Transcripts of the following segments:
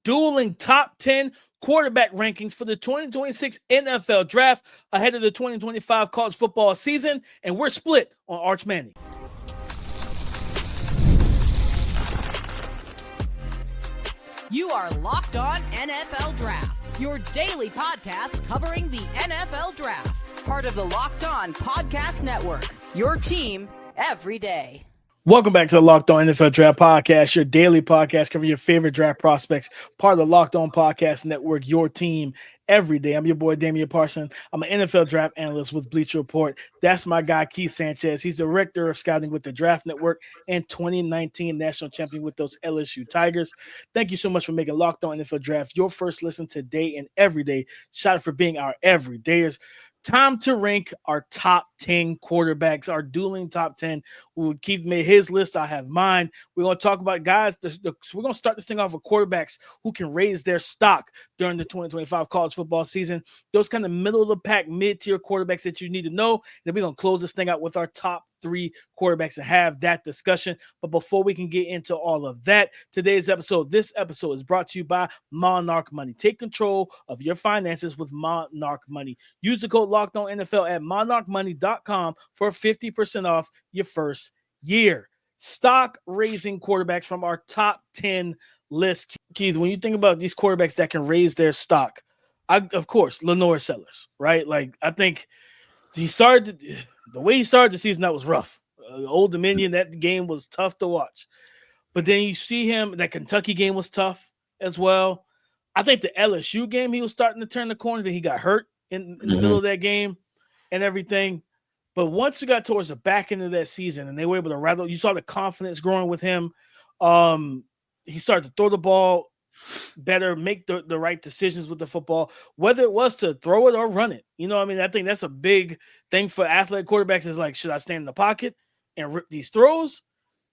Dueling top 10 quarterback rankings for the 2026 NFL Draft ahead of the 2025 college football season, and we're split on Arch Manning. You are Locked On NFL Draft, your daily podcast covering the NFL Draft. Part of the Locked On Podcast Network, your team every day. Welcome back to the Locked On NFL Draft Podcast, your daily podcast covering your favorite draft prospects, part of the Locked On Podcast Network, your team every day. I'm your boy, Damian Parson. I'm an NFL draft analyst with Bleacher Report. That's my guy, Keith Sanchez. He's director of scouting with the Draft Network and 2019 national champion with those LSU Tigers. Thank you so much for making Locked On NFL Draft your first listen today and every day. Shout out for being our everydayers. Time to rank our top 10 quarterbacks, our dueling top 10. Keith made his list. I have mine. We're going to talk about guys. We're going to start this thing off with quarterbacks who can raise their stock during the 2025 college football season. Those kind of middle of the pack, mid-tier quarterbacks that you need to know. Then we're going to close this thing out with our top 3 quarterbacks and have that discussion. But before we can get into all of that, this episode is brought to you by Monarch Money. Take control of your finances with Monarch Money. Use the code Locked On NFL at monarchmoney.com for 50% off your first year. Stock raising quarterbacks from our top 10 list. Keith, when you think about these quarterbacks that can raise their stock, of course, LaNorris Sellers, right? Like, I think the way he started the season, that was rough. Old Dominion, that game was tough to watch. But then you see him, that Kentucky game was tough as well. I think the LSU game, he was starting to turn the corner. Then he got hurt in the middle of that game and everything. But once you got towards the back end of that season and they were able to rattle, you saw the confidence growing with him. He started to throw the ball better, make the right decisions with the football, whether it was to throw it or run it. You know what I mean? I think that's a big thing for athletic quarterbacks is like, should I stand in the pocket and rip these throws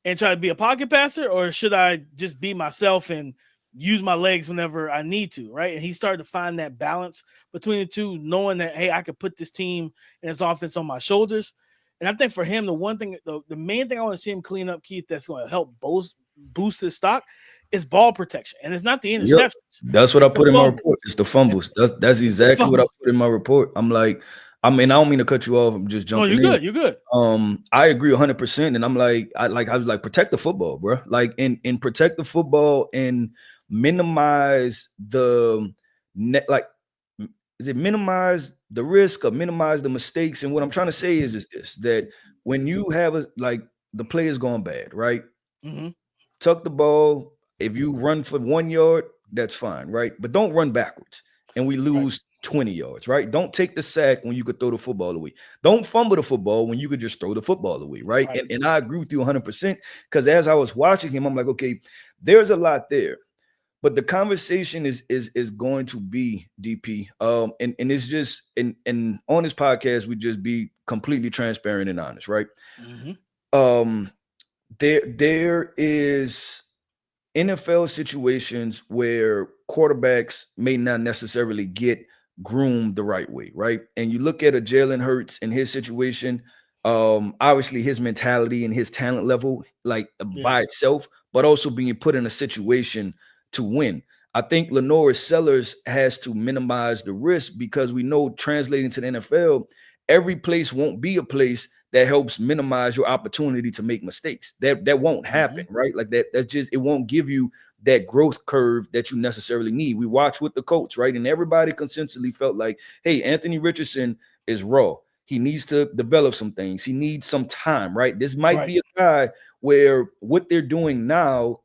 and try to be a pocket passer, or should I just be myself and use my legs whenever I need to, right? And he started to find that balance between the two, knowing that, hey, I could put this team and this offense on my shoulders. And I think for him, the main thing I want to see him clean up, Keith, that's going to help boost his stock is ball protection. And it's not the interceptions. Yep. That's what I put in my report. It's the fumbles. That's exactly what I put in my report. I'm like, I don't mean to cut you off. I'm just jumping in. You're good. I agree 100%. And I'm like, I was like, protect the football, bro. Like, and protect the football and minimize the net. Like, is it minimize the risk or minimize the mistakes? And what I'm trying to say is this, that when you have the play is going bad, right? Mm-hmm. Tuck the ball. If you run for 1 yard, that's fine, right? But don't run backwards and we lose 20 yards, right? Don't take the sack when you could throw the football away. Don't fumble the football when you could just throw the football away, right? And I agree with you 100% because as I was watching him, I'm like, okay, there's a lot there. But the conversation is going to be DP. And it's just and on this podcast, we just be completely transparent and honest, right? Mm-hmm. There is NFL situations where quarterbacks may not necessarily get groomed the right way, right? And you look at a Jalen Hurts in his situation, obviously his mentality and his talent level, by itself, but also being put in a situation to win. I think LaNorris Sellers has to minimize the risk because we know translating to the NFL, every place won't be a place that helps minimize your opportunity to make mistakes. That won't happen, right? Like that's just, it won't give you that growth curve that you necessarily need. We watched with the Colts, right? And everybody consensually felt like, hey, Anthony Richardson is raw. He needs to develop some things. He needs some time, right? This might be a guy where what they're doing now,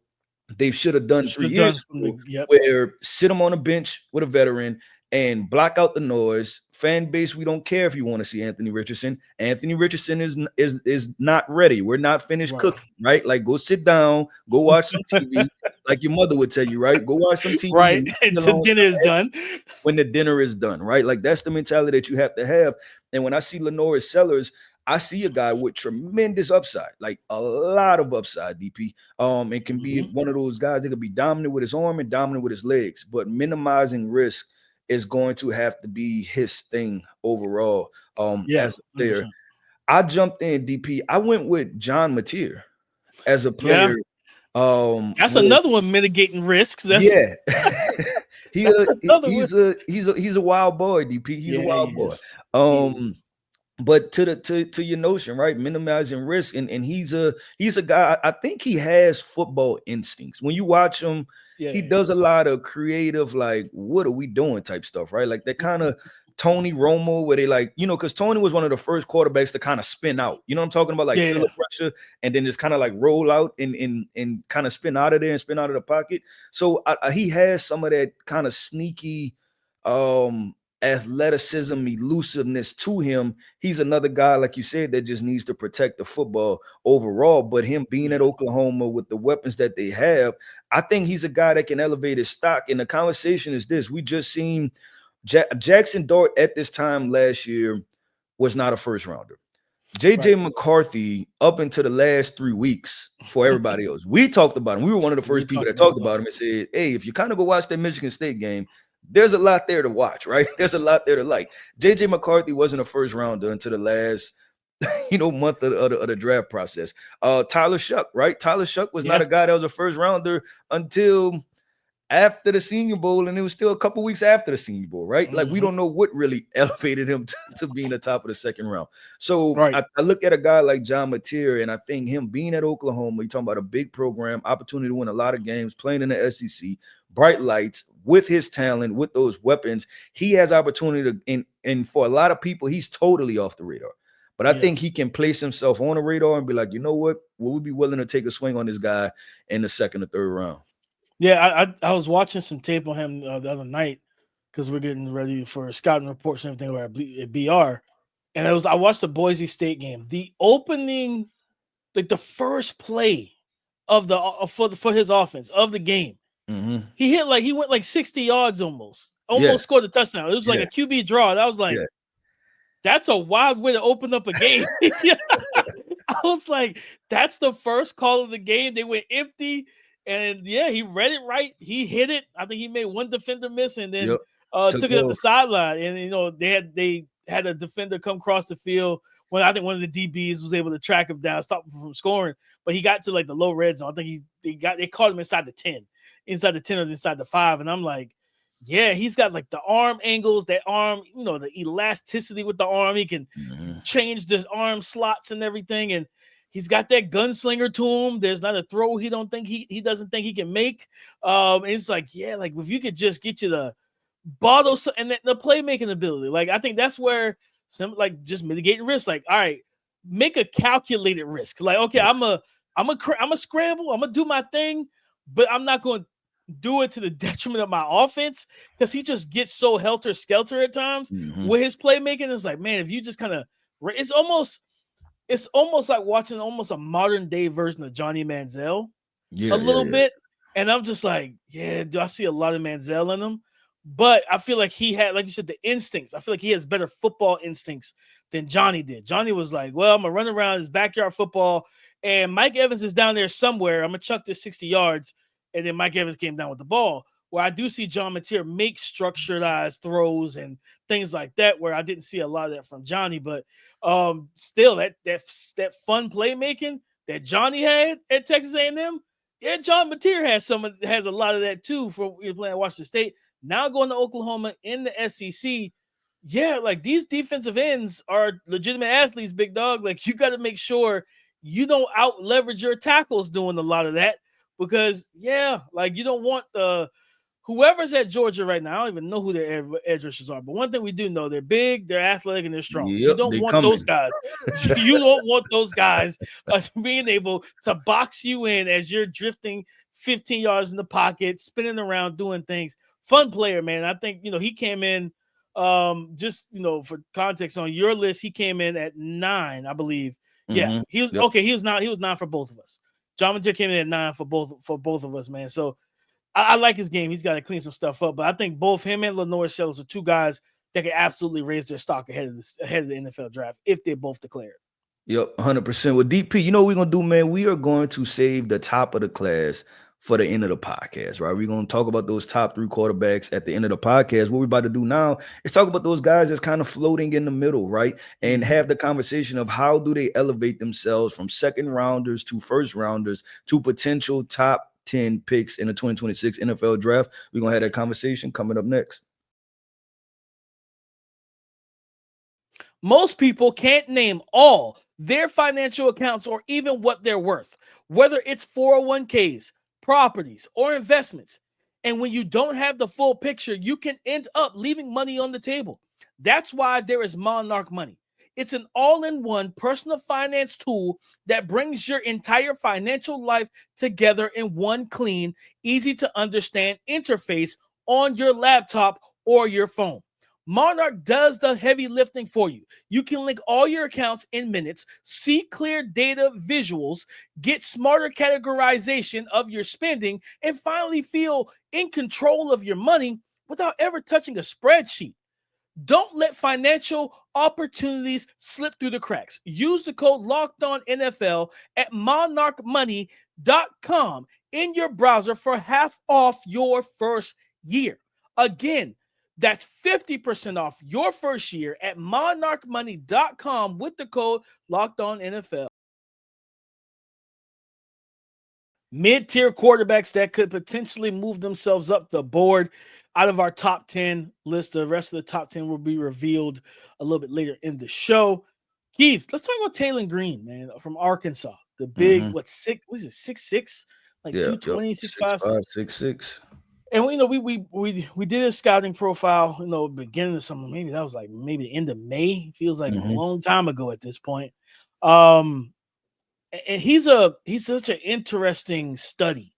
they should have done 3 years ago, where sit him on a bench with a veteran and block out the noise. Fan base, we don't care if you want to see Anthony Richardson. Anthony Richardson is not ready. We're not finished cooking, right? Like, go sit down, go watch some TV, like your mother would tell you, right? Go watch some TV, right? Until dinner is done. When the dinner is done, right? Like, that's the mentality that you have to have. And when I see LaNorris Sellers, I see a guy with tremendous upside, like a lot of upside, DP. And can be one of those guys that could be dominant with his arm and dominant with his legs, but minimizing risk is going to have to be his thing overall. As a player, 100%. I jumped in, DP. I went with John Mateer as a player. That's another one mitigating risks. He's a wild boy, DP. He's a wild boy. But to your notion, right? Minimizing risk, and he's a guy. I think he has football instincts. When you watch him, he does a lot of creative, like, what are we doing type stuff, right? Like that kind of Tony Romo, where they like, because Tony was one of the first quarterbacks to kind of spin out. You know what I'm talking about? Like feel the pressure and then just kind of like roll out and kind of spin out of there and spin out of the pocket. So he has some of that kind of sneaky athleticism, elusiveness to him. He's another guy, like you said, that just needs to protect the football overall. But him being at Oklahoma with the weapons that they have, I think he's a guy that can elevate his stock. And the conversation is this: we just seen Jackson Dart at this time last year was not a first rounder. JJ McCarthy, up into the last 3 weeks for everybody else, we talked about him. We were one of the first people that talked about him and said, hey, if you kind of go watch that Michigan State game, there's a lot there to watch, right? There's a lot there to like. JJ McCarthy wasn't a first rounder until the last month of the draft process. Tyler Shuck, right? Tyler Shuck was not a guy that was a first rounder until after the Senior Bowl, and it was still a couple weeks after the Senior Bowl, right? Like, we don't know what really elevated him to being the top of the second round. So I look at a guy like John Mateer, and I think him being at Oklahoma, you're talking about a big program, opportunity to win a lot of games, playing in the SEC, bright lights, with his talent, with those weapons, he has opportunity to, and for a lot of people, he's totally off the radar. But I think he can place himself on the radar and be like, you know what? We'll be willing to take a swing on this guy in the second or third round. Yeah, I was watching some tape on him the other night because we're getting ready for scouting reports and everything at BR. And I watched the Boise State game. The opening, like the first play of for his offense of the game, he went like 60 yards almost scored a touchdown. It was like a QB draw. And I was like, that's a wild way to open up a game. I was like, that's the first call of the game. They went empty. And he read it right. He hit it. I think he made one defender miss and then took it up the sideline. And they had a defender come across the field when I think one of the DBs was able to track him down, stop him from scoring. But he got to like the low red zone. I think they caught him inside the 10 or inside the 5. And I'm like, yeah, he's got like the arm angles, that arm, the elasticity with the arm. He can change the arm slots and everything. And he's got that gunslinger to him. There's not a throw he doesn't think he can make. It's like, like if you could just get you the bottle and the playmaking ability. Like I think that's where just mitigating risk. Like, all right, make a calculated risk. Like, okay, I'm a scramble. I'm gonna do my thing, but I'm not going to do it to the detriment of my offense because he just gets so helter skelter at times with his playmaking. It's like, man, if you just kind of, it's almost like watching almost a modern day version of Johnny Manziel a little bit. And I'm just like, do I see a lot of Manziel in him? But I feel like he had, like you said, the instincts. I feel like he has better football instincts than Johnny did. Johnny was like, well, I'm going to run around his backyard football and Mike Evans is down there somewhere. I'm going to chuck this 60 yards. And then Mike Evans came down with the ball. Where I do see John Mateer make structuredized throws and things like that, where I didn't see a lot of that from Johnny. But still, that fun playmaking that Johnny had at Texas A&M, John Mateer has a lot of that too. From playing at Washington State, now going to Oklahoma in the SEC. Yeah, like these defensive ends are legitimate athletes, big dog. Like you got to make sure you don't out leverage your tackles doing a lot of that. Because, like you don't want whoever's at Georgia right now, I don't even know who their edge rushers are. But one thing we do know, they're big, they're athletic, and they're strong. You don't want those guys. You don't want those guys being able to box you in as you're drifting 15 yards in the pocket, spinning around, doing things. Fun player, man. I think, he came in for context on your list, he came in at 9, I believe. Yeah, he was okay. He was 9 for both of us. John Mateer came in at 9 for both of us, man. So I like his game. He's got to clean some stuff up. But I think both him and LaNorris are two guys that can absolutely raise their stock ahead of the NFL draft if they both declare it. Yep, 100%. With DP, you know what we're going to do, man? We are going to save the top of the class for the end of the podcast, right? We're going to talk about those top 3 quarterbacks at the end of the podcast. What we're about to do now is talk about those guys that's kind of floating in the middle, right? And have the conversation of how do they elevate themselves from second rounders to first rounders to potential top 10 picks in the 2026 NFL draft. We're going to have that conversation coming up next. Most people can't name all their financial accounts or even what they're worth, whether it's 401ks, properties, or investments. And when you don't have the full picture, you can end up leaving money on the table. That's why there is Monarch Money. It's an all-in-one personal finance tool that brings your entire financial life together in one clean, easy to understand interface on your laptop or your phone. Monarch does the heavy lifting for you. You can link all your accounts in minutes, see clear data visuals, get smarter categorization of your spending, and finally feel in control of your money without ever touching a spreadsheet. Don't let financial opportunities slip through the cracks. Use the code LOCKEDONNFL at monarchmoney.com in your browser for half off your first year. Again, that's 50% off your first year at monarchmoney.com with the code LOCKEDONNFL. Mid-tier quarterbacks that could potentially move themselves up the board out of our top 10 list. The rest of the top 10 will be revealed a little bit later in the show. Keith, let's talk about Taylon Green, man, from Arkansas. The big, what is it, 6'6", like 220, 6'5", 6'6". And we did a scouting profile, beginning of summer. Maybe that was like maybe end of May. Feels like a long time ago at this point. And he's such an interesting study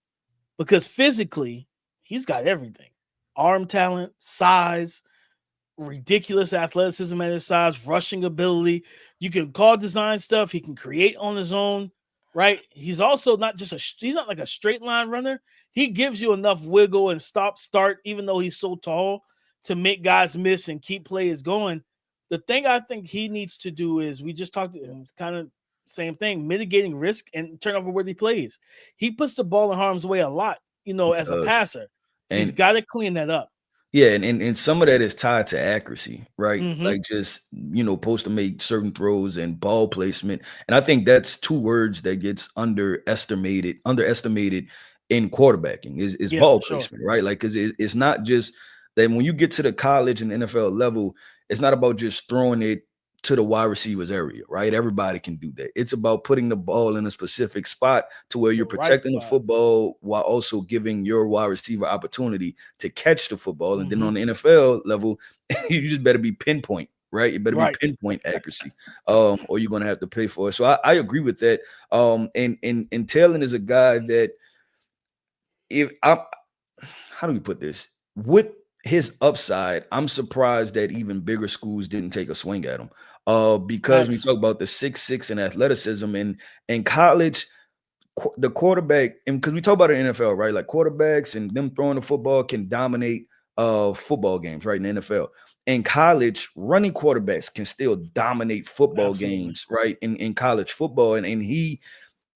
because physically he's got everything: arm talent, size, ridiculous athleticism at his size, rushing ability. You can call design stuff. He can create on his own. Right. He's also he's not like a straight line runner. He gives you enough wiggle and start, even though he's so tall, to make guys miss and keep plays going. The thing I think he needs to do is, we just talked to him, it's kind of same thing, mitigating risk and turnover worthy plays. He puts the ball in harm's way a lot, as a passer. And he's got to clean that up. Yeah, and some of that is tied to accuracy, right? Like just, supposed to make certain throws and ball placement. And I think that's two words that gets underestimated in quarterbacking is ball placement, right? Like, because it's not just that when you get to the college and NFL level, it's not about just throwing it to the wide receivers area, right? Everybody can do that. It's about putting the ball in a specific spot to where you're protecting the football while also giving your wide receiver opportunity to catch the football. And then on the NFL level, you just better be pinpoint, right? You better be pinpoint accuracy, or you're going to have to pay for it. So I agree with that. And Taylon is a guy that how do we put this? With his upside, I'm surprised that even bigger schools didn't take a swing at him. Because we talk about the 6'6" and athleticism in college, the quarterback, and because we talk about the NFL, right? Like quarterbacks and them throwing the football can dominate football games, right? In the NFL. In college, running quarterbacks can still dominate football games, right? In college football. And he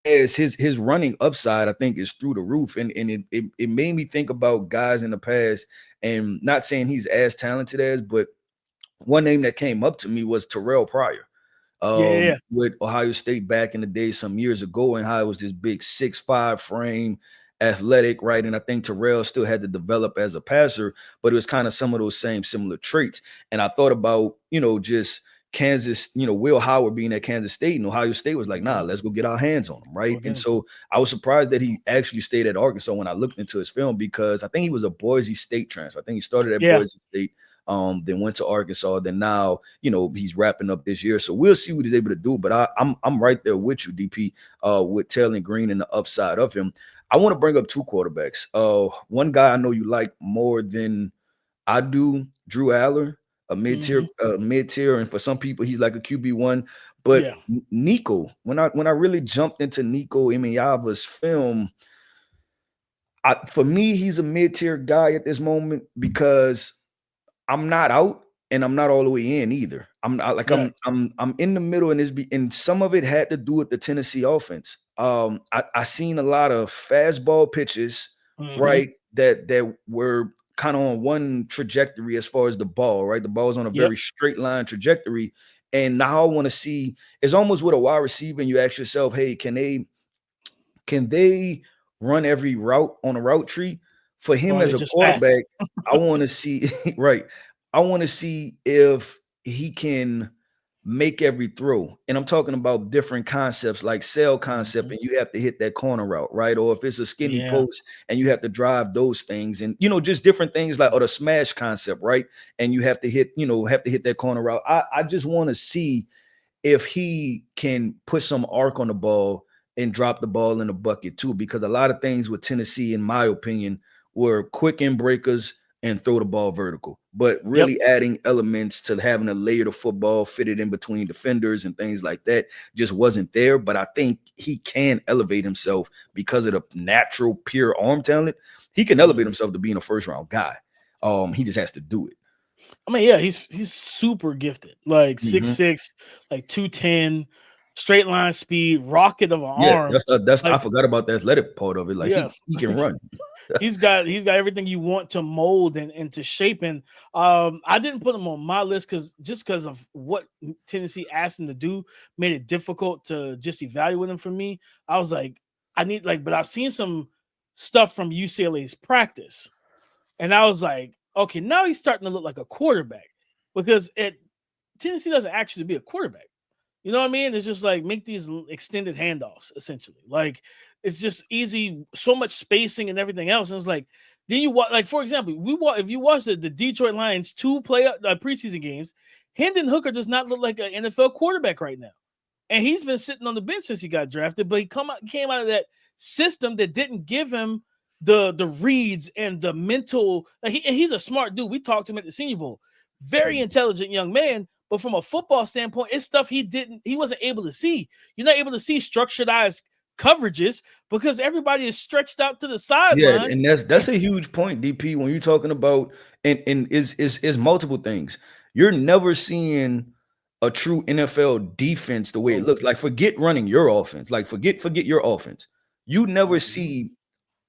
as his running upside, I think, is through the roof. And it made me think about guys in the past, and not saying he's as talented as, but one name that came up to me was Terrell Pryor. With Ohio State back in the day some years ago, and how it was this big 6'5" frame, athletic, right? And I think Terrell still had to develop as a passer, but it was kind of some of those similar traits. And I thought about, just Kansas, Will Howard being at Kansas State, and Ohio State was like, nah, let's go get our hands on him, right? And so I was surprised that he actually stayed at Arkansas when I looked into his film, because I think he was a Boise State transfer. I think he started at Boise State, then went to Arkansas, then now, he's wrapping up this year. So we'll see what he's able to do. But I'm right there with you, DP, with Taylon Green and the upside of him. I want to bring up two quarterbacks. One guy I know you like more than I do, Drew Aller, a mid-tier, and for some people he's like a QB1. But Nico, when I really jumped into Nico Ema film, for me, he's a mid-tier guy at this moment, because I'm not out and I'm not all the way in either. I'm in the middle, and some of it had to do with the Tennessee offense. I seen a lot of fastball pitches, right, that were kind of on one trajectory as far as the ball, right? The ball's on a very straight line trajectory. And now I want to see, it's almost with a wide receiver, and you ask yourself, hey, can they run every route on a route tree. For him Or as they're a just fast. quarterback, I want to see right. I want to see if he can make every throw. And I'm talking about different concepts like cell concept, and you have to hit that corner route, right? Or if it's a skinny Yeah. post and you have to drive those things, and just different things like, or the smash concept, right? And you have to hit that corner route. I just want to see if he can put some arc on the ball and drop the ball in the bucket too, because a lot of things with Tennessee, in my opinion, were quick end breakers and throw the ball vertical, but really adding elements to having a layer of football fitted in between defenders and things like that just wasn't there. But I think he can elevate himself because of the natural pure arm talent. He can elevate himself to being a first round guy. He just has to do it. I mean, yeah, he's super gifted. Like 6'6", like 210, straight line speed, rocket of an arm. That's like, I forgot about the athletic part of it. Like he can run. he's got everything you want to mold and to shape. And I didn't put him on my list because of what Tennessee asked him to do made it difficult to just evaluate him for me. I was like, but I've seen some stuff from UCLA's practice, and I was like, okay, now he's starting to look like a quarterback, because Tennessee doesn't actually be a quarterback. You know what I mean? It's just like make these extended handoffs, essentially. Like it's just easy, so much spacing and everything else. And it's like, then you watch, like, for example, if you watch the Detroit Lions 2 preseason games, Hendon Hooker does not look like an NFL quarterback right now. And he's been sitting on the bench since he got drafted, but he came out of that system that didn't give him the reads and the mental. Like he's a smart dude. We talked to him at the Senior Bowl. Very intelligent young man. But from a football standpoint, it's stuff he wasn't able to see. You're not able to see structuredized coverages because everybody is stretched out to the sideline. Yeah, and that's a huge point, DP, when you're talking about and is multiple things. You're never seeing a true NFL defense the way it looks. Like forget running your offense. Like forget your offense. You never see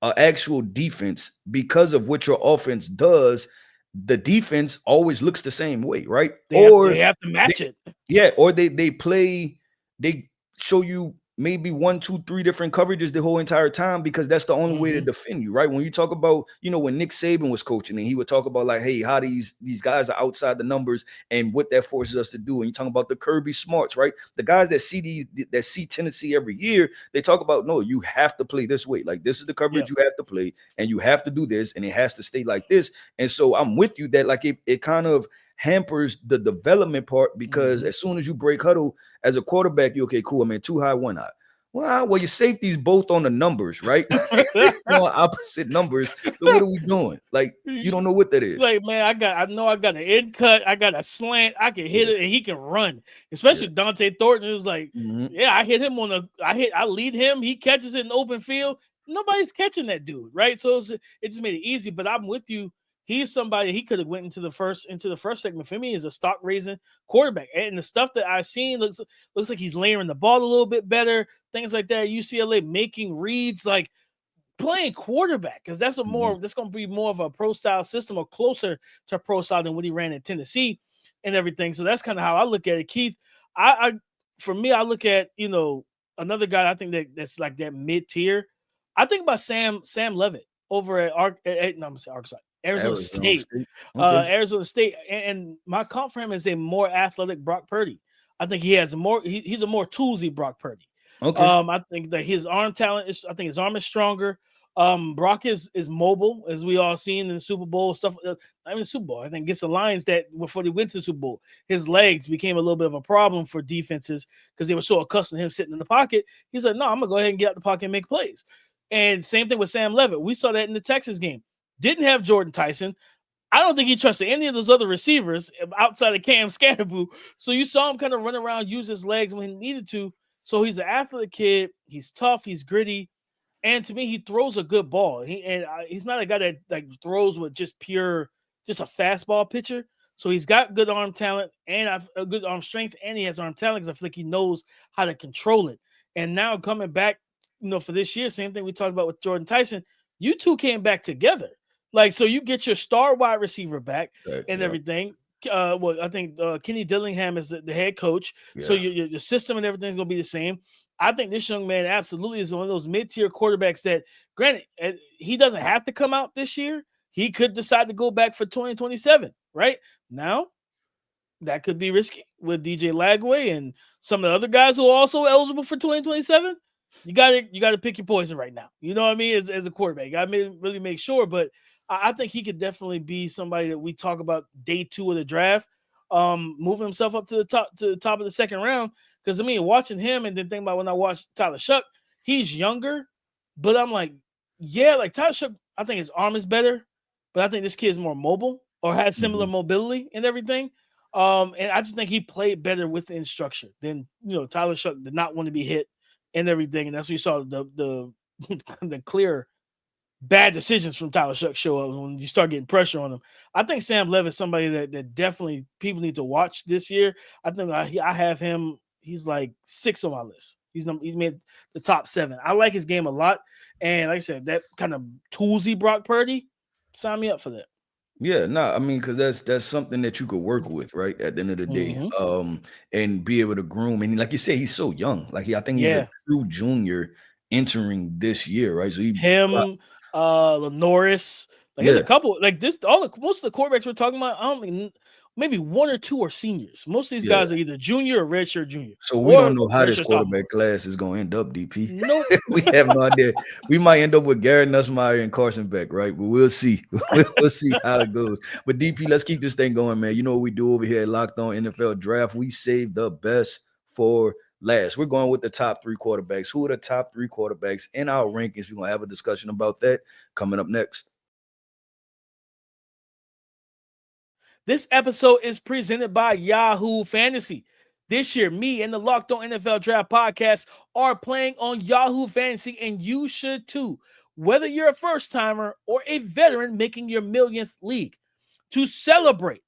an actual defense because of what your offense does. The defense always looks the same way, right? They have to match it. Yeah, or they show you maybe 1, 2, 3 different coverages the whole entire time because that's the only way to defend you, right? When you talk about, when Nick Saban was coaching and he would talk about like, hey, how these guys are outside the numbers and what that forces us to do. And you talk about the Kirby Smarts, right? The guys that see Tennessee every year, they talk about, no, you have to play this way. Like this is the coverage you have to play and you have to do this and it has to stay like this. And so I'm with you that like it kind of hampers the development part because as soon as you break huddle as a quarterback, you're okay, cool. I mean, 2 high, 1 high. Well, your safety's both on the numbers, right? Opposite numbers. So what are we doing? Like, you don't know what that is. Like, man, I know I got an end cut, I got a slant, I can hit it, and he can run. Especially Dante Thornton. It was like, I hit him I lead him, he catches it in open field. Nobody's catching that dude, right? So it just made it easy. But I'm with you. He's somebody he could have went into the first segment. For me, is a stock raising quarterback, and the stuff that I've seen looks like he's layering the ball a little bit better, things like that. UCLA making reads, like playing quarterback, because that's going to be more of a pro style system or closer to pro style than what he ran in Tennessee and everything. So that's kind of how I look at it, Keith. For me, I look at another guy I think that's like that mid tier. I think about Sam Levitt over at Arkansas. Arizona State. Okay. Arizona State. And my comp for him is a more athletic Brock Purdy. I think he's a more toolsy Brock Purdy. Okay. I think that his arm talent his arm is stronger. Brock is mobile, as we all seen in the Super Bowl stuff. The Super Bowl, I think against the Lions that before they went to the Super Bowl, his legs became a little bit of a problem for defenses because they were so accustomed to him sitting in the pocket. He's like, no, I'm gonna go ahead and get out the pocket and make plays. And same thing with Sam Levitt. We saw that in the Texas game. Didn't have Jordan Tyson. I don't think he trusted any of those other receivers outside of Cam Scatterboo. So you saw him kind of run around, use his legs when he needed to. So he's an athletic kid. He's tough. He's gritty. And to me, he throws a good ball. He's not a guy that like throws with just a fastball pitcher. So he's got good arm talent and a good arm strength, and he has arm talent because I feel like he knows how to control it. And now coming back, for this year, same thing we talked about with Jordan Tyson. You two came back together. Like, so you get your star wide receiver back everything. I think Kenny Dillingham is the head coach. Yeah. So your system and everything's going to be the same. I think this young man absolutely is one of those mid-tier quarterbacks that, granted, he doesn't have to come out this year. He could decide to go back for 2027, right? Now, that could be risky with DJ Lagway and some of the other guys who are also eligible for 2027. You gotta pick your poison right now. You know what I mean? As a quarterback, you gotta really make sure. But I think he could definitely be somebody that we talk about day 2 of the draft, moving himself up to the top of the second round. Because I mean, watching him and then thinking about when I watched Tyler Shuck, he's younger, but I'm like, yeah, like Tyler Shuck, I think his arm is better, but I think this kid is more mobile or has similar mobility and everything. And I just think he played better within structure than Tyler Shuck did not want to be hit and everything, and that's when you saw the the clear bad decisions from Tyler Shuck show up when you start getting pressure on him. I think Sam Levitt is somebody that definitely people need to watch this year. I think I have him. He's like 6 on my list. He's made the top 7. I like his game a lot, and like I said, that kind of toolsy Brock Purdy, sign me up for that. Yeah, I mean, because that's something that you could work with, right? At the end of the day, and be able to groom. And like you said, he's so young. Like I think he's a true junior entering this year, right? So LaNorris, like there's a couple like this. Most of the quarterbacks we're talking about, I don't think maybe 1 or 2 are seniors. Most of these guys are either junior or redshirt junior. So we don't know how this quarterback class is going to end up, DP. Nope. We have no idea. We might end up with Garrett Nussmeier and Carson Beck, right? But we'll see. We'll see how it goes. But DP, let's keep this thing going, man. You know what we do over here at Locked On NFL Draft? We save the best for last. We're going with the top 3 quarterbacks. Who are the top 3 quarterbacks in our rankings? We're going to have a discussion about that coming up next. This episode is presented by Yahoo Fantasy. This year, me and the Locked On NFL Draft podcast are playing on Yahoo Fantasy, and you should too. Whether you're a first-timer or a veteran making your millionth league. To celebrate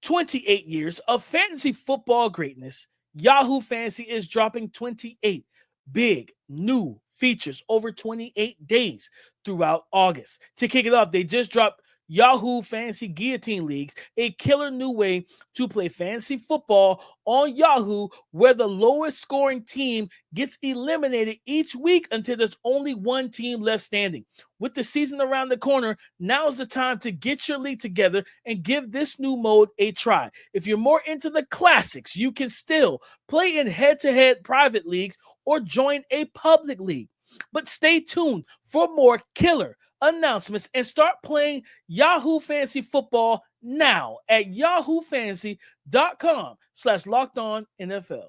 28 years of fantasy football greatness, Yahoo Fantasy is dropping 28 big new features over 28 days throughout August. To kick it off, they just dropped Yahoo Fantasy Guillotine Leagues, a killer new way to play fantasy football on Yahoo, where the lowest scoring team gets eliminated each week until there's only one team left standing. With the season around the corner, now's the time to get your league together and give this new mode a try. If you're more into the classics, you can still play in head-to-head private leagues or join a public league. But stay tuned for more killer announcements and start playing Yahoo Fantasy Football now at yahoofantasy.com/LockedOnNFL.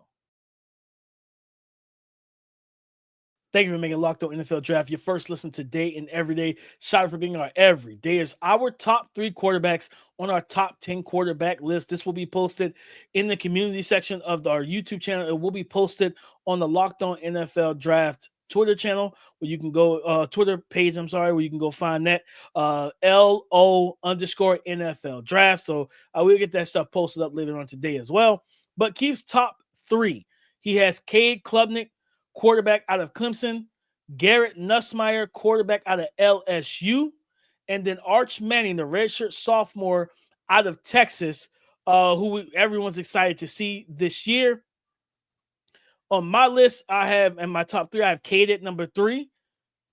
Thank you for making Locked On NFL Draft your first listen today and every day. Shout out for being our every day is our top 3 quarterbacks on our top 10 quarterback list. This will be posted in the community section of our YouTube channel. It will be posted on the Locked On NFL Draft Twitter channel, where you can go Twitter page, where you can go find that LO_NFL draft. So I will get that stuff posted up later on today as well. But Keith's top 3, he has Cade Klubnik, quarterback out of Clemson, Garrett Nussmeier, quarterback out of LSU, and then Arch Manning, the redshirt sophomore out of Texas, who everyone's excited to see this year. On my list, in my top 3, I have Cade at number 3.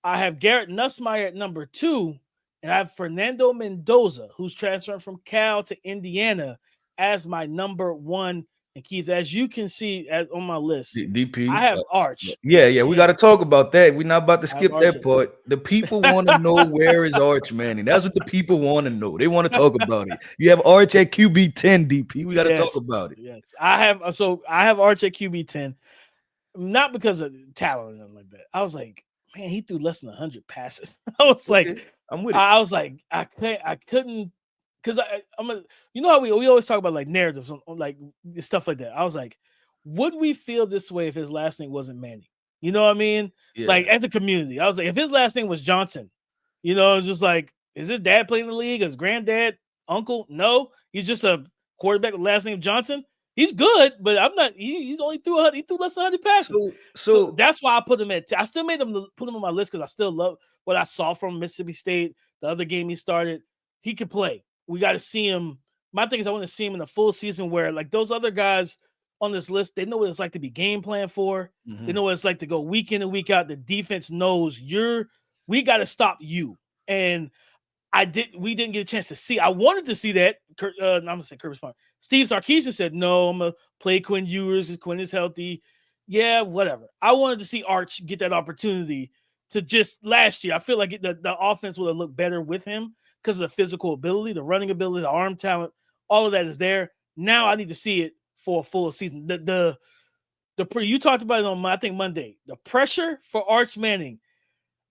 I have Garrett Nussmeier at number 2. And I have Fernando Mendoza, who's transferring from Cal to Indiana, as my number 1. And Keith, as you can see on my list, DP, I have Arch. Yeah, we got to talk about that. We're not about to skip that part. The people want to know where is Arch Manning. That's what the people want to know. They want to talk about it. You have Arch at QB 10, DP. We got to talk about it. Yes, I have Arch at QB 10. Not because of talent or nothing like that. I was like, man, he threw less than 100 passes. I was like, I'm with it. I was like, I couldn't, because you know how we always talk about like narratives, like stuff like that. I was like, would we feel this way if his last name wasn't Manning? You know what I mean? Yeah. Like as a community, I was like, if his last name was Johnson, it was just like, is his dad playing in the league? His granddad, uncle? No, he's just a quarterback with last name Johnson. He's good, but I'm not. He's only threw less than 100 passes. So that's why I put him at. I still made him put him on my list because I still love what I saw from Mississippi State. The other game he started, he could play. We got to see him. My thing is, I want to see him in a full season where like those other guys on this list, they know what it's like to be game plan for. They know what it's like to go week in and week out. The defense knows we got to stop you. And we didn't get a chance to see. I wanted to see that. I'm gonna say Kirby's fine. Steve Sarkisian said, no, I'm gonna play Quinn Ewers because Quinn is healthy. Yeah, whatever. I wanted to see Arch get that opportunity to just last year. I feel like the offense would have looked better with him because of the physical ability, the running ability, the arm talent, all of that is there. Now I need to see it for a full season. You talked about it on I think Monday. The pressure for Arch Manning.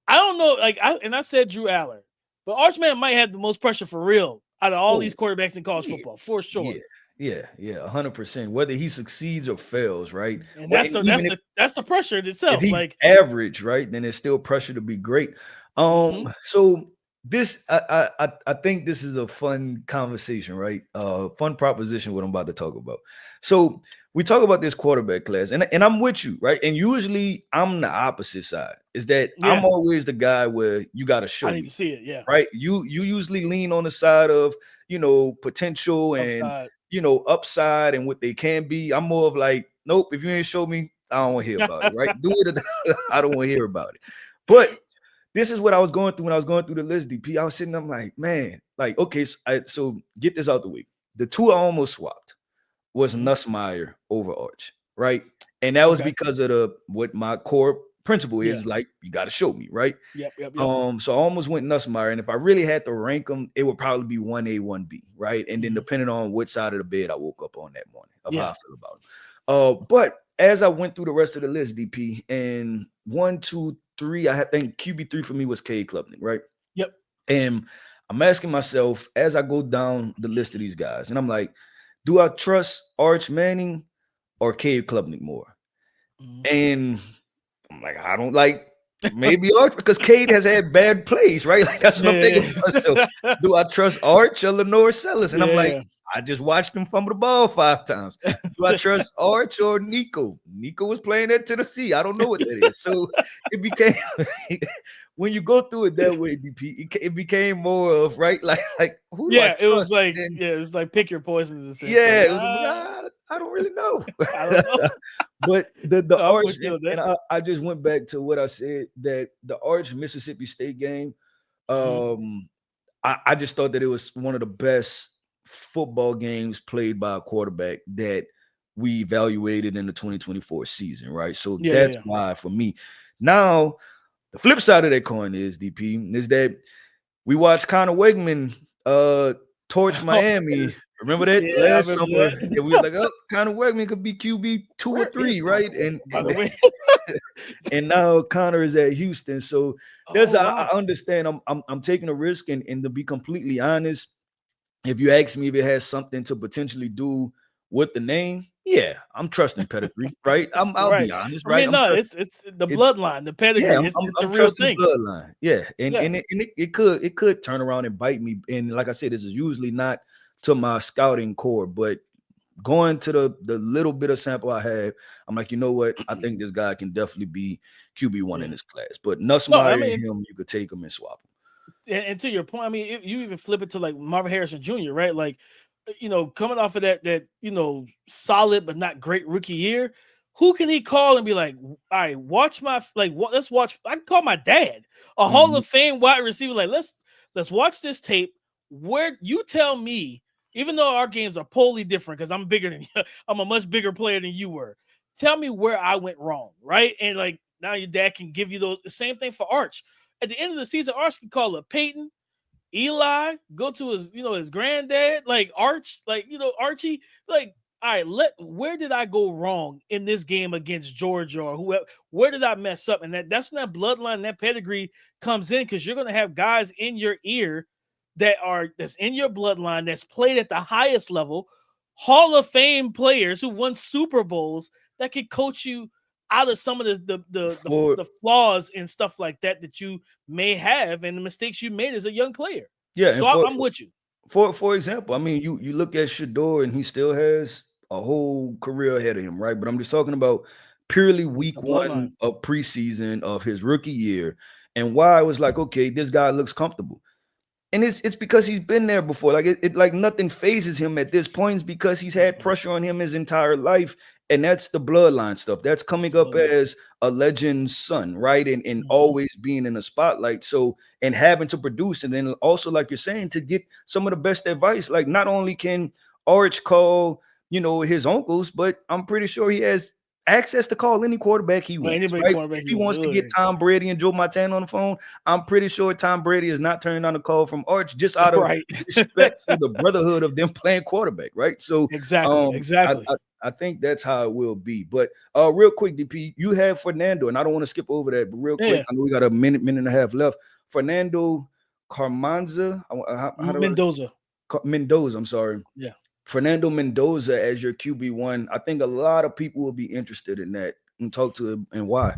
I don't know, I said Drew Aller, but Arch Manning might have the most pressure for real out of all these quarterbacks in college football, for sure. Yeah, 100%. Whether he succeeds or fails, right? And that's the pressure in itself. If he's average, right, then it's still pressure to be great. So this, I think this is a fun conversation, right? Fun proposition what I'm about to talk about. So we talk about this quarterback class, and I'm with you, right? And usually I'm the opposite side. Is that I'm always the guy where you got to show me. I need to see it, yeah. Right? You usually lean on the side of, potential and upside and what they can be. I'm more of like, nope, if you ain't show me, I don't want to hear about it, right? Do it. I don't want to hear about it. But this is what I was going through when I was going through the list, DP. I was sitting, I'm like, man, okay, so get this out the way. The two I almost swapped was Nussmeier over Arch, right? And that was because of what my core principle is, like, you got to show me, right? Yep. So I almost went Nussmeier, and if I really had to rank them, it would probably be 1A, 1B, right? And then depending on which side of the bed I woke up on that morning of how I feel about them. But as I went through the rest of the list, DP, and 1, 2, 3, I think QB3 for me was Cade Klubnik, right? Yep. And I'm asking myself as I go down the list of these guys, and I'm like, do I trust Arch Manning or Cade Klubnik more? And I'm like, I don't like maybe Arch because Cade has had bad plays, right? Like that's what I'm thinking to myself. Do I trust Arch or LaNorris? And I'm like, I just watched him fumble the ball 5 times. Do I trust Arch or Nico? Nico was playing at Tennessee. I don't know what that is. So it became when you go through it that way, DP, it became more of like who do I trust? It was like it's like pick your poison. It was I don't really know. I don't know. But the Arch, and I just went back to what I said, that the Arch Mississippi State game, I just thought that it was one of the best football games played by a quarterback that we evaluated in the 2024 season, right? So that's why for me. Now, the flip side of that coin is, DP, is that we watched Connor Wegman torch Miami. Remember that last summer? And we were like, oh, Connor Wegman could be QB 2 or 3, right? And by the way, and now Connor is at Houston. So I understand. I'm taking a risk, and to be completely honest, if you ask me if it has something to potentially do with the name, I'm trusting pedigree, right? I'll be honest, right? It's the bloodline, the pedigree. It's a real thing. Bloodline, and it could turn around and bite me. And like I said, this is usually not to my scouting core, but going to the little bit of sample I have, I'm like, you know what? I think this guy can definitely be QB1 in this class. But Nussmeier and him, you could take him and swap him. And to your point, I mean, if you even flip it to like Marvin Harrison Jr., right? Like, coming off of that solid but not great rookie year, who can he call and be like, all right, watch let's watch. I can call my dad, a Hall of Fame wide receiver. Like, let's watch this tape. Where you tell me, even though our games are totally different because I'm bigger than you, I'm a much bigger player than you were. Tell me where I went wrong, right? And like now your dad can give you those. The same thing for Arch. At the end of the season, Arch can call up Peyton, Eli, go to his, his granddad, like Arch, like, Archie, like, all right, where did I go wrong in this game against Georgia or whoever? Where did I mess up? And that's when that bloodline, that pedigree comes in, because you're going to have guys in your ear that's in your bloodline, that's played at the highest level, Hall of Fame players who've won Super Bowls that could coach you out of some of the flaws and stuff like that you may have and the mistakes you made as a young player. Yeah, so I'm with you. For example, I mean, you look at Shador and he still has a whole career ahead of him, right? But I'm just talking about purely week 1 of preseason of his rookie year, and why I was like, okay, this guy looks comfortable. And it's because he's been there before. Like it like nothing phases him at this point. It's because he's had pressure on him his entire life, And that's the bloodline stuff. That's coming up as a legend's son, right? And always being in the spotlight. So, and having to produce, and then also, like you're saying, to get some of the best advice. Like, not only can Arch call, his uncles, but I'm pretty sure he has access to call any quarterback he wants, right? If he wants to get Tom Brady and Joe Montana on the phone, I'm pretty sure Tom Brady is not turning on a call from Arch just out of respect for the brotherhood of them playing quarterback, right? So exactly. I think that's how it will be. But real quick, DP, you have Fernando, and I don't want to skip over that, but real quick, I know we got a minute and a half left. Fernando Carmanza, Mendoza, I'm sorry. Yeah. Fernando Mendoza as your QB1. I think a lot of people will be interested in that and talk to him and why.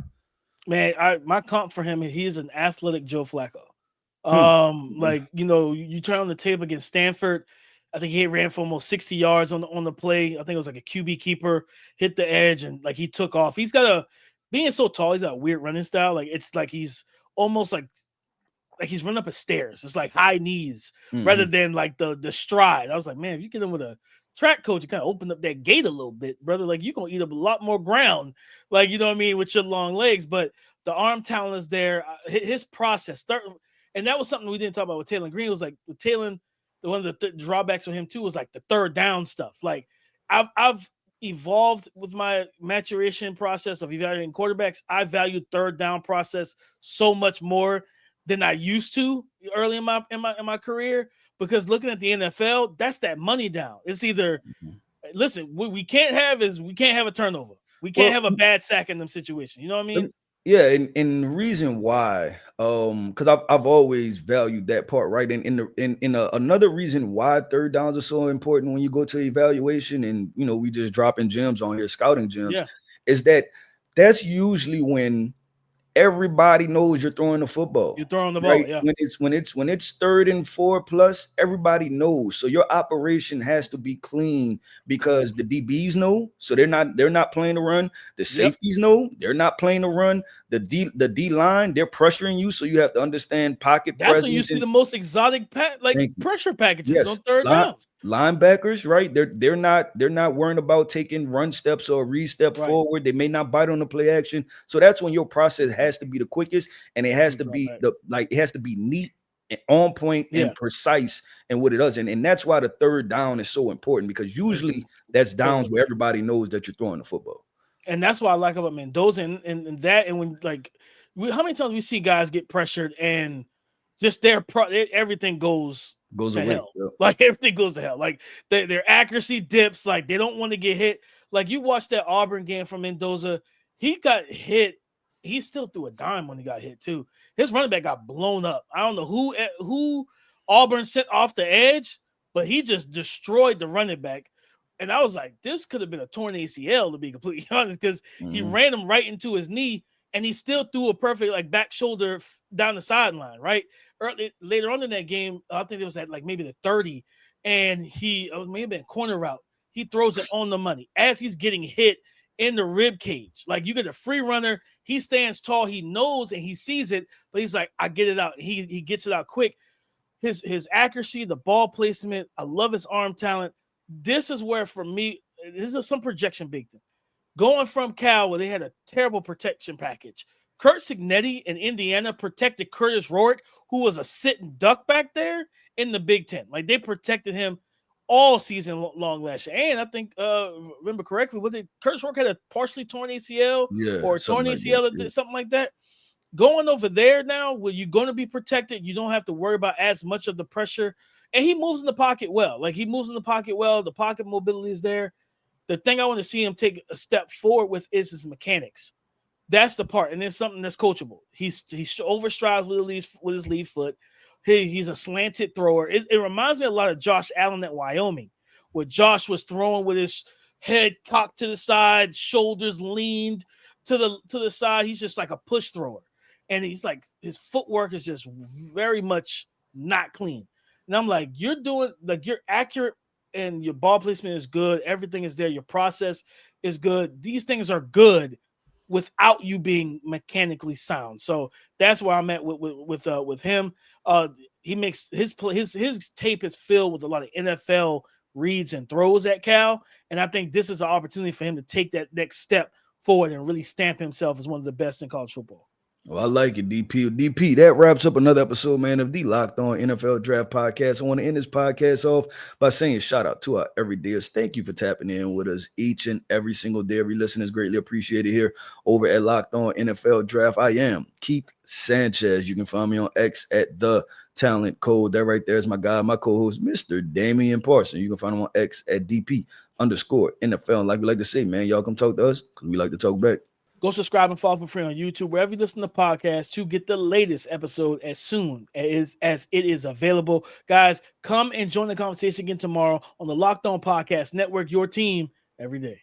Man, my comp for him, he's an athletic Joe Flacco. Like, you turn on the tape against Stanford. I think he ran for almost 60 yards on the play. I think it was like a QB keeper, hit the edge, and like he took off. He's got being so tall, he's got a weird running style. Like it's like he's almost like he's running up a stairs. It's like high knees rather than like the stride. I was like, man, if you get him with a track coach, you kind of open up that gate a little bit, brother. Like you're gonna eat up a lot more ground, like you know what I mean, with your long legs. But the arm talent is there. His process, and that was something we didn't talk about with Taylor Green. It was like with Taylor. One of the drawbacks with him too was like the third down stuff. Like I've evolved with my maturation process of evaluating quarterbacks. I value third down process so much more than I used to early in my career, because looking at the NFL, that's that money down. It's either listen, what we can't have a turnover. We can't have a bad sack in them situations. You know what I mean? Yeah, and the reason why, because I've always valued that part, right? And another reason why third downs are so important when you go to evaluation, and we just dropping gems on here, scouting gems, is that's usually when everybody knows you're throwing the football. You're throwing the ball, right? yeah. When it's 3rd and 4+, everybody knows. So your operation has to be clean because the DBs know. So they're not playing to run. The safeties know they're not playing to run. The D line, they're pressuring you. So you have to understand pocket presence. That's when you see the most exotic pressure packages on third downs. Linebackers, right? They're not worrying about taking run steps or re-step forward. They may not bite on the play action. So that's when your process has to be the quickest, and it has to be it has to be neat and on point and precise in what it does. And that's why the third down is so important, because usually that's downs where everybody knows that you're throwing the football. And that's what I like about Mendoza and that. And when how many times we see guys get pressured and just everything goes to hell. Yeah. Like everything goes to hell. Like their accuracy dips. Like they don't want to get hit. Like you watch that Auburn game from Mendoza. He got hit. He still threw a dime when he got hit too. His running back got blown up. I don't know who Auburn sent off the edge, but he just destroyed the running back. And I was like, this could have been a torn ACL, to be completely honest, because he ran him right into his knee, and he still threw a perfect back shoulder down the sideline, right? Later on in that game, I think it was at maybe the 30, and he may have been corner route. He throws it on the money as he's getting hit in the rib cage. Like you get a free runner, he stands tall, he knows and he sees it, but he's like, I get it out. He gets it out quick. His accuracy, the ball placement, I love his arm talent. This is where, for me, this is some projection baked in. Going from Cal, where they had a terrible protection package, Kurt Cignetti in Indiana protected Curtis Rorick, who was a sitting duck back there in the Big Ten. Like they protected him all season long last year. And I think, remember correctly, Curtis Rorick had a partially torn ACL or a torn ACL, something like that. Going over there now, where you're going to be protected, you don't have to worry about as much of the pressure. And he moves in the pocket well. The pocket mobility is there. The thing I want to see him take a step forward with is his mechanics. That's the part. And it's something that's coachable. He overstrides with his lead foot. He's a slanted thrower. It reminds me a lot of Josh Allen at Wyoming, where Josh was throwing with his head cocked to the side, shoulders leaned to the side. He's just like a push thrower. And he's like, his footwork is just very much not clean. And I'm like, you're accurate and your ball placement is good. Everything is there. Your process is good. These things are good without you being mechanically sound. So that's where I'm at with him. He makes his tape is filled with a lot of NFL reads and throws at Cal. And I think this is an opportunity for him to take that next step forward and really stamp himself as one of the best in college football. Well, I like it, DP. That wraps up another episode, man, of the Locked On NFL Draft Podcast. I want to end this podcast off by saying shout out to our everydayers. Thank you for tapping in with us each and every single day. Every listener is greatly appreciated here over at Locked On NFL Draft. I am Keith Sanchez. You can find me on X at The Talent Code. That right there is my guy, my co-host, Mr. Damian Parson. You can find him on X at DP_NFL. And like we like to say, man, y'all come talk to us because we like to talk back. Go subscribe and follow for free on YouTube, wherever you listen to podcasts, to get the latest episode as soon as it is available. Guys, come and join the conversation again tomorrow on the Locked On Podcast Network, your team every day.